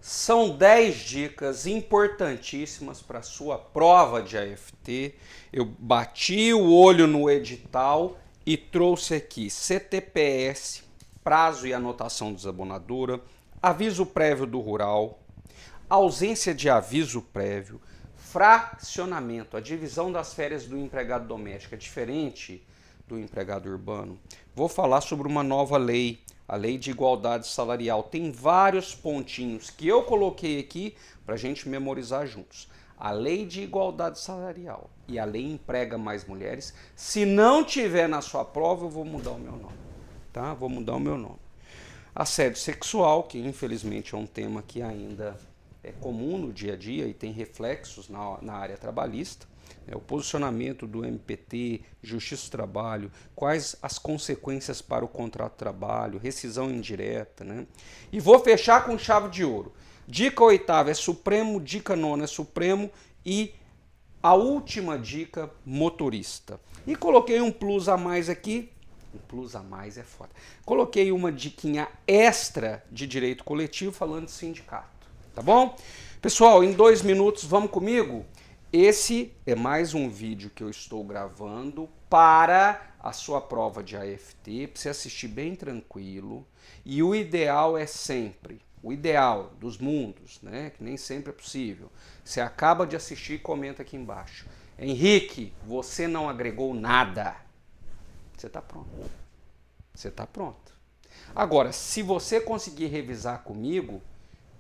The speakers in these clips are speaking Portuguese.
São 10 dicas importantíssimas para a sua prova de AFT. Eu bati o olho no edital e trouxe aqui CTPS, prazo e anotação desabonadora, aviso prévio do rural, ausência de aviso prévio, fracionamento, a divisão das férias do empregado doméstico é diferente do empregado urbano. Vou falar sobre uma nova lei, a Lei de Igualdade Salarial. Tem vários pontinhos que eu coloquei aqui para a gente memorizar juntos. A Lei de Igualdade Salarial e a Lei Emprega Mais Mulheres. Se não tiver na sua prova, eu vou mudar o meu nome. Tá? Vou mudar o meu nome. Assédio sexual, que infelizmente é um tema que ainda é comum no dia a dia e tem reflexos na área trabalhista. O posicionamento do MPT, Justiça do Trabalho, quais as consequências para o contrato de trabalho, rescisão indireta, né? E vou fechar com chave de ouro. Dica 8ª é Supremo, dica 9ª é Supremo e a última dica, motorista. E coloquei um plus a mais aqui. Um plus a mais é foda. Coloquei uma diquinha extra de direito coletivo falando de sindicato. Tá bom? Pessoal, em 2 minutos, vamos comigo? Esse é mais um vídeo que eu estou gravando para a sua prova de AFT, para você assistir bem tranquilo. E o ideal é sempre, o ideal dos mundos, né, que nem sempre é possível. Você acaba de assistir e comenta aqui embaixo. Henrique, você não agregou nada. Você está pronto. Você está pronto. Agora, se você conseguir revisar comigo,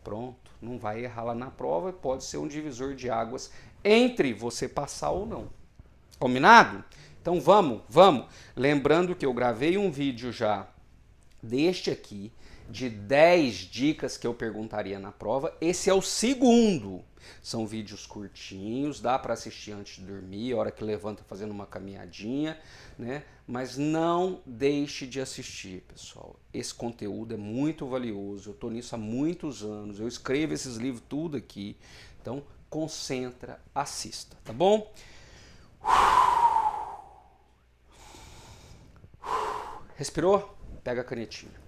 pronto, não vai errar lá na prova e pode ser um divisor de águas entre você passar ou não. Combinado? Então vamos. Lembrando que eu gravei um vídeo já deste aqui, de 10 dicas que eu perguntaria na prova. Esse é o segundo. São vídeos curtinhos, dá para assistir antes de dormir, a hora que levanta fazendo uma caminhadinha, né? Mas não deixe de assistir, pessoal. Esse conteúdo é muito valioso, eu estou nisso há muitos anos, eu escrevo esses livros tudo aqui. Então, concentra, assista, tá bom? Respirou? Pega a canetinha.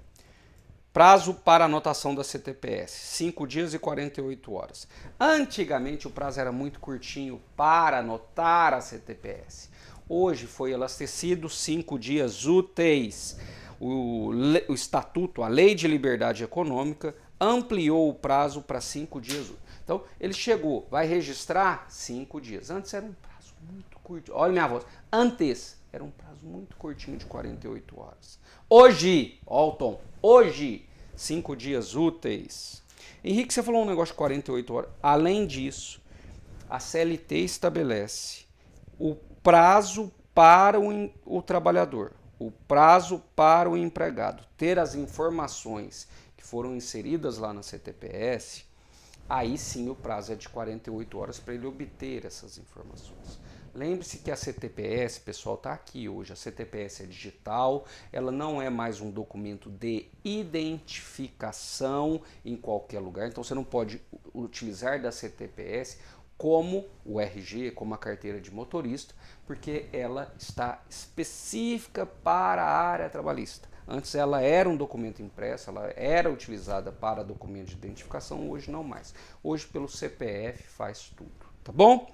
Prazo para anotação da CTPS, 5 dias e 48 horas. Antigamente o prazo era muito curtinho para anotar a CTPS. Hoje foi elastecido 5 dias úteis. O Estatuto, a Lei de Liberdade Econômica, ampliou o prazo para 5 dias úteis. Então, ele chegou, vai registrar 5 dias. Antes era um prazo muito curto. Olha minha voz. Antes era um prazo muito curtinho de 48 horas. Hoje, ó o tom, hoje, 5 dias úteis. Henrique, você falou um negócio de 48 horas. Além disso, a CLT estabelece o prazo para o trabalhador, o prazo para o empregado ter as informações que foram inseridas lá na CTPS. Aí sim o prazo é de 48 horas para ele obter essas informações. Lembre-se que a CTPS, pessoal, está aqui hoje. A CTPS é digital, ela não é mais um documento de identificação em qualquer lugar. Então você não pode utilizar da CTPS como o RG, como a carteira de motorista, porque ela está específica para a área trabalhista. Antes ela era um documento impresso, ela era utilizada para documento de identificação, hoje não mais. Hoje pelo CPF faz tudo, tá bom?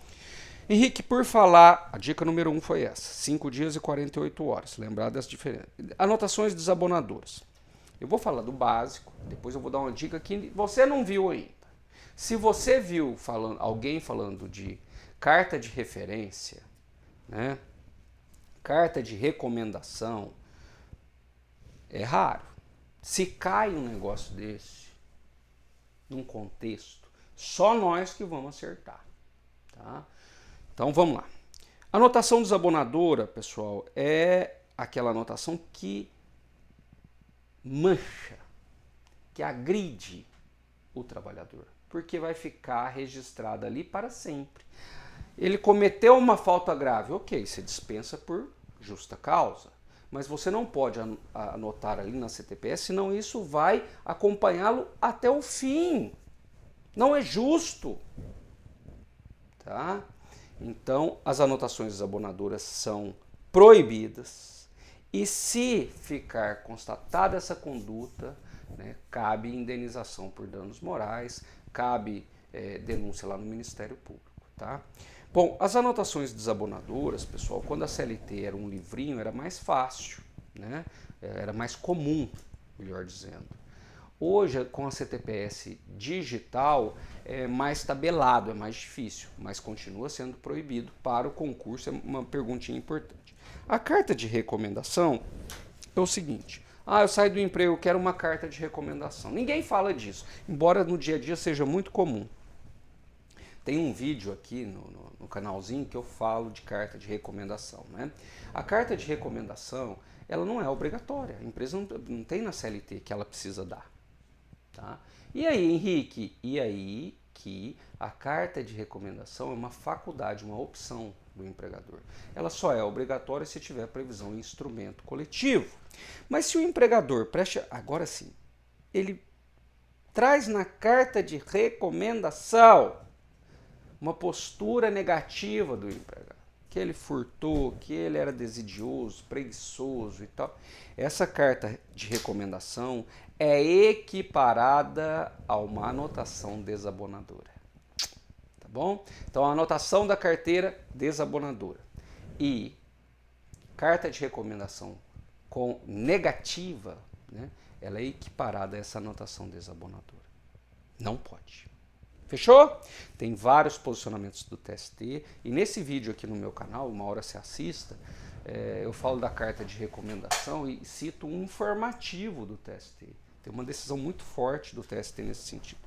Henrique, por falar, a dica número 1 foi essa, 5 dias e 48 horas, lembrar das diferenças. Anotações desabonadoras. Eu vou falar do básico, depois eu vou dar uma dica que você não viu ainda. Se você viu alguém falando de carta de referência, né, carta de recomendação, é raro. Se cai um negócio desse, num contexto, só nós que vamos acertar. Tá? Então vamos lá. Anotação desabonadora, pessoal, é aquela anotação que mancha, que agride o trabalhador, porque vai ficar registrada ali para sempre. Ele cometeu uma falta grave, ok, você dispensa por justa causa. Mas você não pode anotar ali na CTPS, senão isso vai acompanhá-lo até o fim. Não é justo. Tá? Então, as anotações desabonadoras são proibidas. E se ficar constatada essa conduta, né, cabe indenização por danos morais, cabe denúncia lá no Ministério Público. Tá? Bom, as anotações desabonadoras, pessoal, quando a CLT era um livrinho, era mais fácil, né? Era mais comum, melhor dizendo. Hoje, com a CTPS digital, é mais tabelado, é mais difícil, mas continua sendo proibido para o concurso, é uma perguntinha importante. A carta de recomendação é o seguinte: eu saio do emprego, eu quero uma carta de recomendação. Ninguém fala disso, embora no dia a dia seja muito comum. Tem um vídeo aqui no canalzinho que eu falo de carta de recomendação, né? A carta de recomendação, ela não é obrigatória, a empresa não tem na CLT que ela precisa dar. Tá? E aí, Henrique? E aí que a carta de recomendação é uma faculdade, uma opção do empregador. Ela só é obrigatória se tiver previsão em instrumento coletivo. Mas se o empregador presta... Agora sim, ele traz na carta de recomendação uma postura negativa do empregado, que ele furtou, que ele era desidioso, preguiçoso e tal. Essa carta de recomendação é equiparada a uma anotação desabonadora. Tá bom? Então, a anotação da carteira desabonadora e carta de recomendação com negativa, né, ela é equiparada a essa anotação desabonadora. Não pode. Fechou? Tem vários posicionamentos do TST e nesse vídeo aqui no meu canal, uma hora se assista, eu falo da carta de recomendação e cito um informativo do TST. Tem uma decisão muito forte do TST nesse sentido.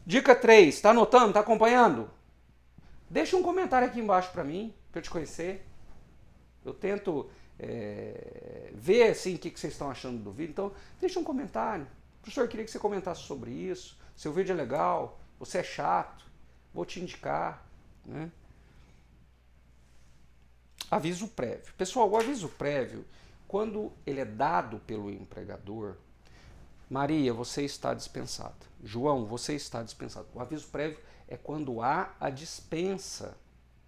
Dica 3, está anotando? Está acompanhando? Deixa um comentário aqui embaixo para mim, para eu te conhecer. Eu tento ver assim, o que vocês estão achando do vídeo, então deixa um comentário. Professor, eu queria que você comentasse sobre isso, seu vídeo é legal, você é chato, vou te indicar, né? Aviso prévio. Pessoal, o aviso prévio, quando ele é dado pelo empregador, Maria, você está dispensada. João, você está dispensado. O aviso prévio é quando há a dispensa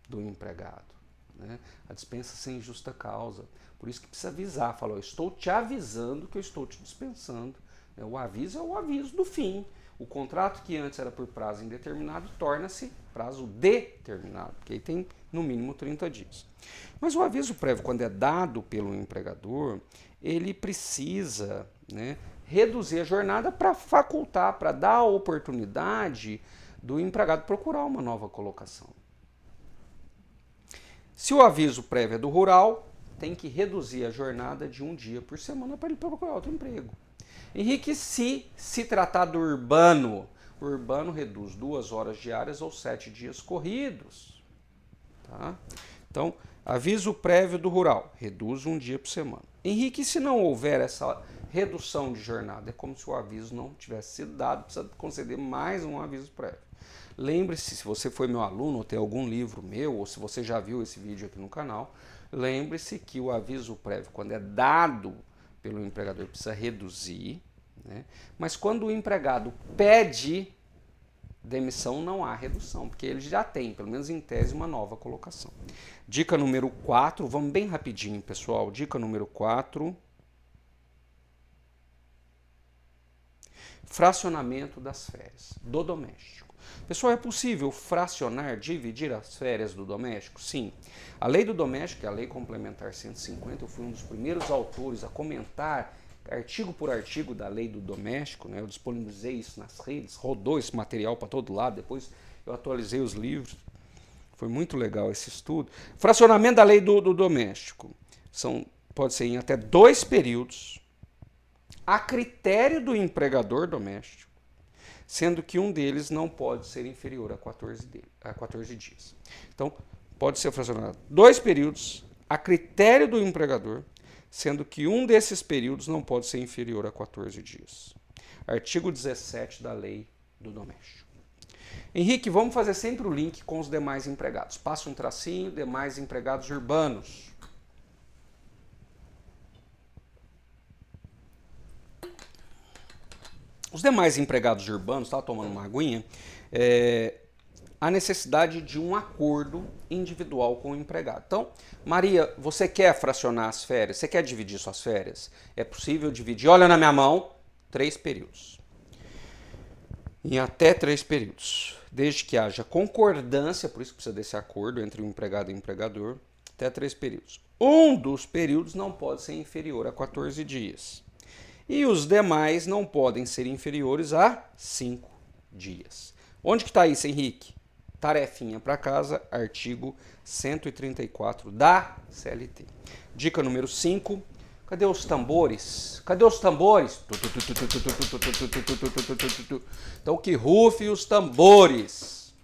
do empregado, né? A dispensa sem justa causa. Por isso que precisa avisar. Fala, eu estou te avisando que eu estou te dispensando. O aviso é o aviso do fim. O contrato que antes era por prazo indeterminado torna-se prazo determinado, porque aí tem no mínimo 30 dias. Mas o aviso prévio, quando é dado pelo empregador, ele precisa, né, reduzir a jornada para facultar, para dar a oportunidade do empregado procurar uma nova colocação. Se o aviso prévio é do rural, tem que reduzir a jornada de um dia por semana para ele procurar outro emprego. Henrique, se tratar do urbano, o urbano reduz 2 horas diárias ou 7 dias corridos. Tá? Então, aviso prévio do rural, reduz um dia por semana. Henrique, se não houver essa redução de jornada, é como se o aviso não tivesse sido dado, precisa conceder mais um aviso prévio. Lembre-se, se você foi meu aluno ou tem algum livro meu, ou se você já viu esse vídeo aqui no canal, lembre-se que o aviso prévio, quando é dado pelo empregador, precisa reduzir, né? Mas quando o empregado pede demissão, não há redução, porque ele já tem, pelo menos em tese, uma nova colocação. Dica número 4, vamos bem rapidinho, pessoal. Dica número 4. Fracionamento das férias do doméstico. Pessoal, é possível fracionar, dividir as férias do doméstico? Sim. A lei do doméstico, é a lei complementar 150, eu fui um dos primeiros autores a comentar artigo por artigo da lei do doméstico, né? Eu disponibilizei isso nas redes, rodou esse material para todo lado, depois eu atualizei os livros. Foi muito legal esse estudo. Fracionamento da lei do doméstico. Pode ser em até 2 períodos, a critério do empregador doméstico, sendo que um deles não pode ser inferior a 14 dias. Então, pode ser fracionado 2 períodos, a critério do empregador, sendo que um desses períodos não pode ser inferior a 14 dias. Artigo 17 da lei do doméstico. Henrique, vamos fazer sempre o link com os demais empregados. Passa um tracinho, demais empregados urbanos. Os demais empregados urbanos, estava tomando uma aguinha, a necessidade de um acordo individual com o empregado. Então, Maria, você quer fracionar as férias? Você quer dividir suas férias? É possível dividir? Olha na minha mão, 3 períodos. Em até 3 períodos. Desde que haja concordância, por isso precisa desse acordo entre o empregado e o empregador, até 3 períodos. Um dos períodos não pode ser inferior a 14 dias. E os demais não podem ser inferiores a 5 dias. Onde que está isso, Henrique? Tarefinha para casa, artigo 134 da CLT. Dica número 5. Cadê os tambores? Cadê os tambores? Então que rufe os tambores.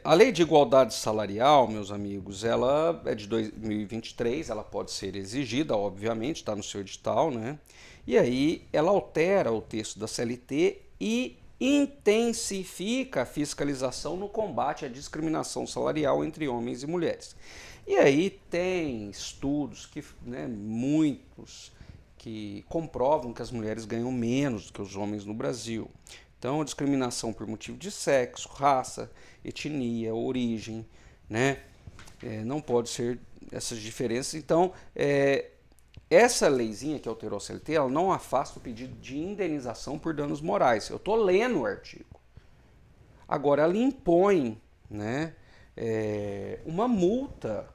A Lei de Igualdade Salarial, meus amigos, ela é de 2023, ela pode ser exigida, obviamente, está no seu edital, né? E aí ela altera o texto da CLT e intensifica a fiscalização no combate à discriminação salarial entre homens e mulheres. E aí tem estudos, muitos, que comprovam que as mulheres ganham menos do que os homens no Brasil. Então, a discriminação por motivo de sexo, raça, etnia, origem, né? Não pode ser essas diferenças. Então, essa leizinha que alterou a CLT, ela não afasta o pedido de indenização por danos morais. Eu estou lendo o artigo. Agora, ela impõe, né, uma multa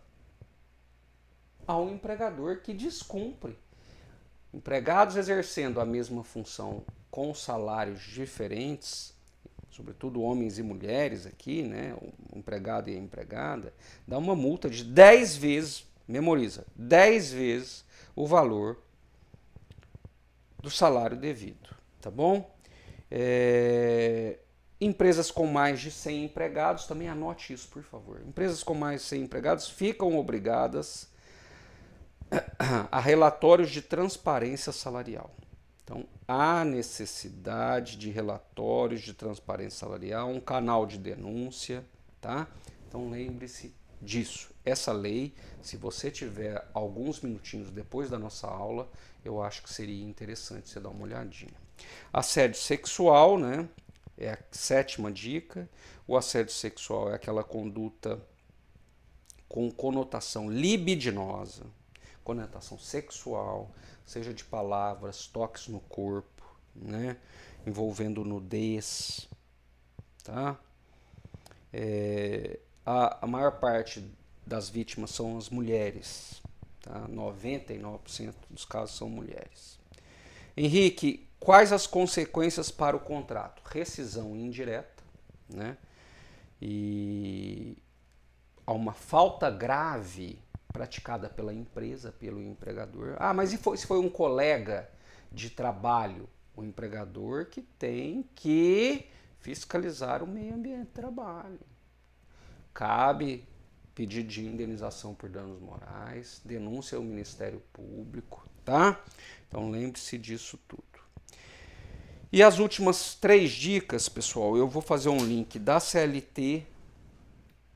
ao empregador que descumpre. Empregados exercendo a mesma função com salários diferentes, sobretudo homens e mulheres aqui, né, o empregado e a empregada, dá uma multa de 10 vezes, memoriza, 10 vezes o valor do salário devido, tá bom? Empresas com mais de 100 empregados, também anote isso, por favor. Empresas com mais de 100 empregados ficam obrigadas a relatórios de transparência salarial. Então, há necessidade de relatórios de transparência salarial, um canal de denúncia, tá? Então, lembre-se disso. Essa lei, se você tiver alguns minutinhos depois da nossa aula, eu acho que seria interessante você dar uma olhadinha. Assédio sexual, né? É a 7ª dica. O assédio sexual é aquela conduta com conotação libidinosa, conotação sexual, seja de palavras, toques no corpo, né, envolvendo nudez, tá? A maior parte das vítimas são as mulheres, tá? 99% dos casos são mulheres. Henrique, quais as consequências para o contrato? Rescisão indireta, né? E há uma falta grave praticada pela empresa, pelo empregador. Ah, mas se foi um colega de trabalho? O empregador que tem que fiscalizar o meio ambiente de trabalho. Cabe pedido de indenização por danos morais, denúncia ao Ministério Público, tá? Então lembre-se disso tudo. E as últimas 3 dicas, pessoal, eu vou fazer um link da CLT.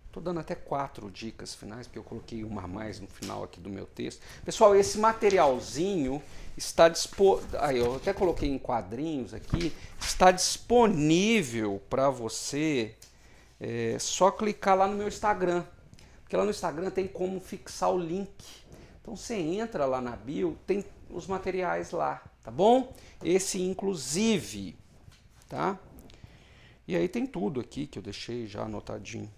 Estou dando até 4 dicas finais, porque eu coloquei uma a mais no final aqui do meu texto. Pessoal, esse materialzinho está disponível, eu até coloquei em quadrinhos aqui, está disponível para você, só clicar lá no meu Instagram. Porque lá no Instagram tem como fixar o link. Então você entra lá na bio, tem os materiais lá, tá bom? Esse inclusive, tá? E aí tem tudo aqui que eu deixei já anotadinho.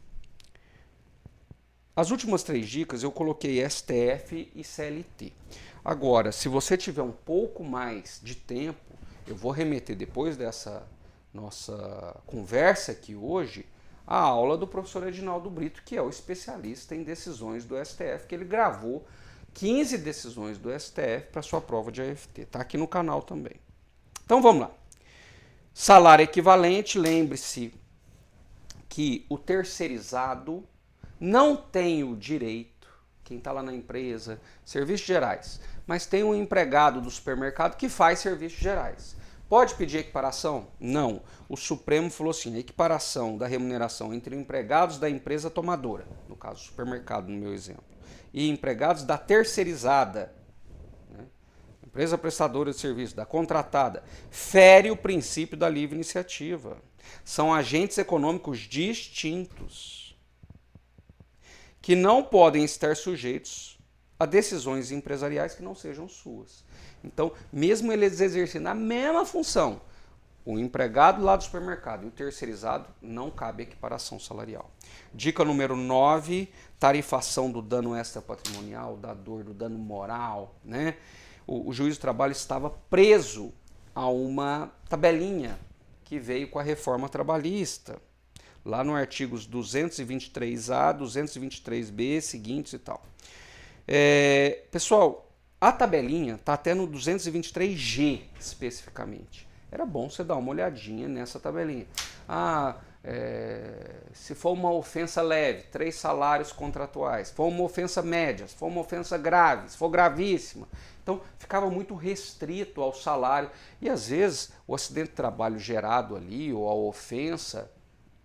As últimas 3 dicas eu coloquei STF e CLT. Agora, se você tiver um pouco mais de tempo, eu vou remeter depois dessa nossa conversa aqui hoje, a aula do professor Edinaldo Brito, que é o especialista em decisões do STF, que ele gravou 15 decisões do STF para sua prova de AFT. Está aqui no canal também. Então vamos lá. Salário equivalente, lembre-se que o terceirizado não tem o direito, quem está lá na empresa, serviços gerais, mas tem um empregado do supermercado que faz serviços gerais. Pode pedir equiparação? Não. O Supremo falou assim, a equiparação da remuneração entre empregados da empresa tomadora, no caso supermercado, no meu exemplo, e empregados da terceirizada, né, empresa prestadora de serviço, da contratada, fere o princípio da livre iniciativa. São agentes econômicos distintos, que não podem estar sujeitos a decisões empresariais que não sejam suas. Então, mesmo eles exercendo a mesma função, o empregado lá do supermercado e o terceirizado, não cabe equiparação salarial. Dica número 9, tarifação do dano extrapatrimonial, da dor, do dano moral, né? O juiz do trabalho estava preso a uma tabelinha que veio com a reforma trabalhista, lá no artigos 223A, 223B, seguintes e tal. Pessoal, a tabelinha está até no 223G especificamente. Era bom você dar uma olhadinha nessa tabelinha. Se for uma ofensa leve, 3 salários contratuais. Se for uma ofensa média, se for uma ofensa grave, se for gravíssima. Então, ficava muito restrito ao salário. E, às vezes, o acidente de trabalho gerado ali, ou a ofensa,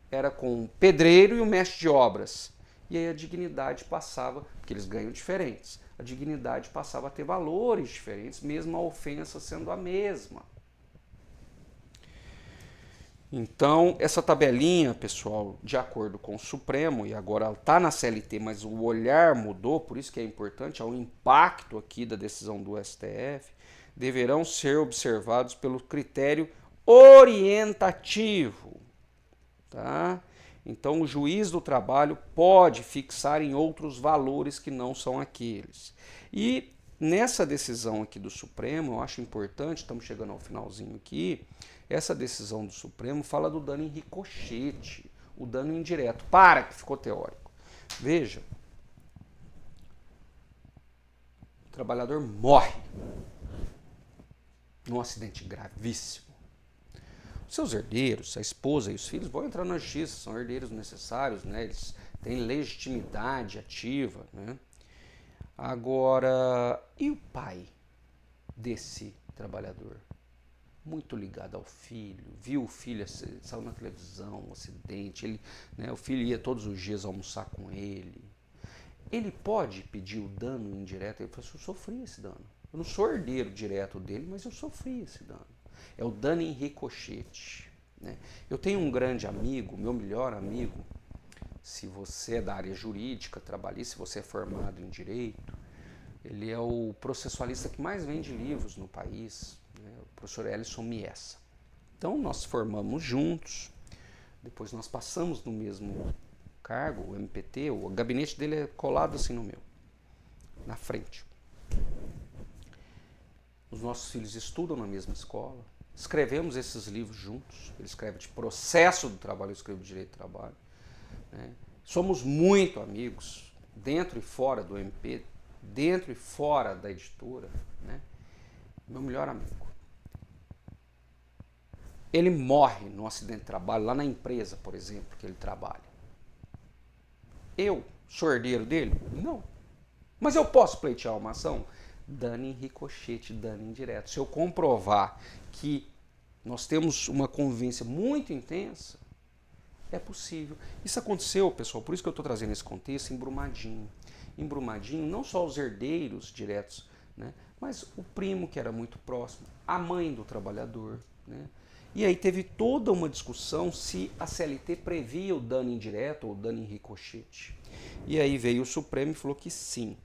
era com o pedreiro e o mestre de obras. E aí a dignidade passava, porque eles ganham diferentes, a dignidade passava a ter valores diferentes, mesmo a ofensa sendo a mesma. Então, essa tabelinha, pessoal, de acordo com o Supremo, e agora ela está na CLT, mas o olhar mudou, por isso que é importante, há um impacto aqui da decisão do STF, deverão ser observados pelo critério orientativo. Tá? Então, o juiz do trabalho pode fixar em outros valores que não são aqueles. E nessa decisão aqui do Supremo, eu acho importante, estamos chegando ao finalzinho aqui, essa decisão do Supremo fala do dano em ricochete, o dano indireto. Para, que ficou teórico. Veja, o trabalhador morre num acidente gravíssimo. Os seus herdeiros, a esposa e os filhos vão entrar na justiça, são herdeiros necessários, né? Eles têm legitimidade ativa, né? Agora, e o pai desse trabalhador? Muito ligado ao filho, viu o filho, saiu na televisão, um acidente, ele, né, o filho ia todos os dias almoçar com ele. Ele pode pedir o dano indireto? Ele fala assim, eu sofri esse dano. Eu não sou herdeiro direto dele, mas eu sofri esse dano. É o dano em ricochete. Né? Eu tenho um grande amigo, meu melhor amigo, se você é da área jurídica, trabalhista, se você é formado em direito, ele é o processualista que mais vende livros no país, né? O professor Ellison Miessa. Então nós formamos juntos, depois nós passamos no mesmo cargo, o MPT, o gabinete dele é colado assim no meu, na frente. Os nossos filhos estudam na mesma escola, escrevemos esses livros juntos, ele escreve de processo do trabalho, eu escrevo de direito do trabalho. Né? Somos muito amigos, dentro e fora do MP, dentro e fora da editora, né? Meu melhor amigo. Ele morre num acidente de trabalho, lá na empresa, por exemplo, que ele trabalha. Eu sou herdeiro dele? Não. Mas eu posso pleitear uma ação? Dano em ricochete, dano indireto. Se eu comprovar que nós temos uma convivência muito intensa, é possível. Isso aconteceu, pessoal, por isso que eu estou trazendo esse contexto, em Brumadinho. Em Brumadinho, não só os herdeiros diretos, né, mas o primo que era muito próximo, a mãe do trabalhador. Né, e aí teve toda uma discussão se a CLT previa o dano indireto ou o dano em ricochete. E aí veio o Supremo e falou que sim.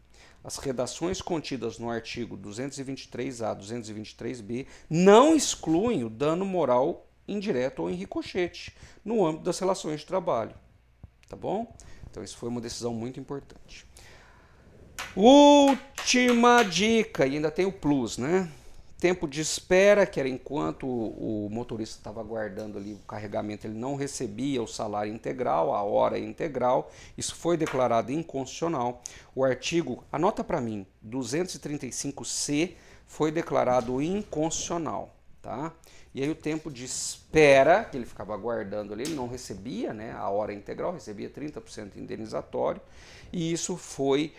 As redações contidas no artigo 223A, 223B não excluem o dano moral indireto ou em ricochete no âmbito das relações de trabalho. Tá bom? Então isso foi uma decisão muito importante. Última dica, e ainda tem o plus, né? Tempo de espera, que era enquanto o motorista estava aguardando ali o carregamento, ele não recebia o salário integral, a hora integral. Isso foi declarado inconstitucional. O artigo, anota para mim, 235C foi declarado inconstitucional, tá? E aí o tempo de espera, que ele ficava aguardando ali, ele não recebia, né, a hora integral, recebia 30% indenizatório, e isso foi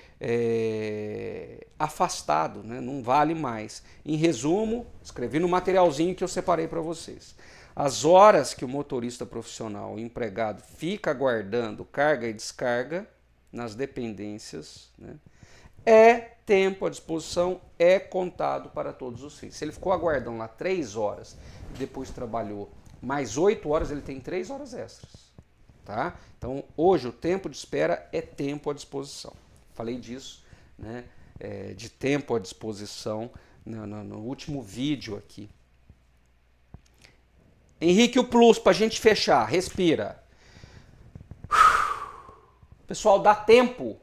afastado, né, não vale mais. Em resumo, escrevi no materialzinho que eu separei para vocês. As horas que o motorista profissional, o empregado, fica aguardando carga e descarga nas dependências, né, é tempo à disposição, é contado para todos os fins. Se ele ficou aguardando lá 3 horas, depois trabalhou mais 8 horas, ele tem 3 horas extras. Tá? Então, hoje o tempo de espera é tempo à disposição. Falei disso, né, de tempo à disposição no último vídeo aqui. Henrique, o plus, para a gente fechar, respira. Pessoal, dá tempo.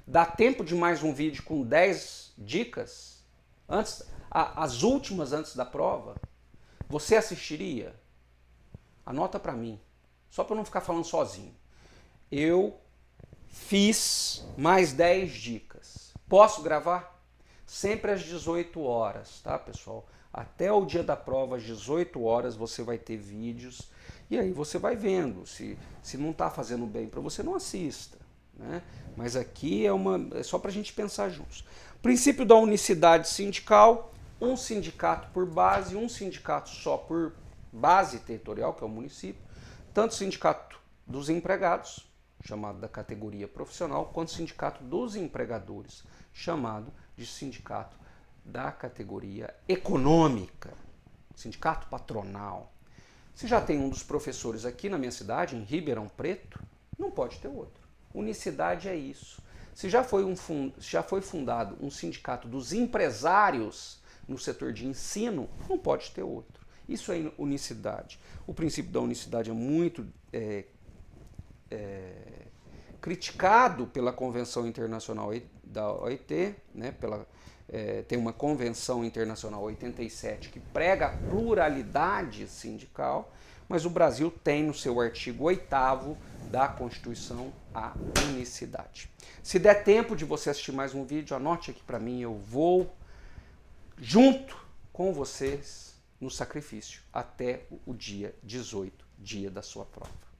Dá tempo de mais um vídeo com 10 dicas? As últimas antes da prova? Você assistiria? Anota para mim, só para eu não ficar falando sozinho. Eu fiz mais 10 dicas. Posso gravar? Sempre às 18 horas, tá, pessoal? Até o dia da prova, às 18 horas, você vai ter vídeos. E aí você vai vendo. Se não está fazendo bem para você, não assista. Né? Mas aqui é só para a gente pensar juntos. Princípio da unicidade sindical. Um sindicato por base, um sindicato só por base territorial, que é o município. Tanto sindicato dos empregados, chamado da categoria profissional, quanto sindicato dos empregadores, chamado de sindicato da categoria econômica, sindicato patronal. Se já tem um dos professores aqui na minha cidade, em Ribeirão Preto, não pode ter outro. Unicidade é isso. Se já foi fundado um sindicato dos empresários no setor de ensino, não pode ter outro. Isso é unicidade. O princípio da unicidade é muito criticado pela Convenção Internacional da OIT, né, tem uma Convenção Internacional 87 que prega a pluralidade sindical, mas o Brasil tem no seu artigo 8º da Constituição a unicidade. Se der tempo de você assistir mais um vídeo, anote aqui para mim, eu vou junto com vocês no sacrifício até o dia 18, dia da sua prova.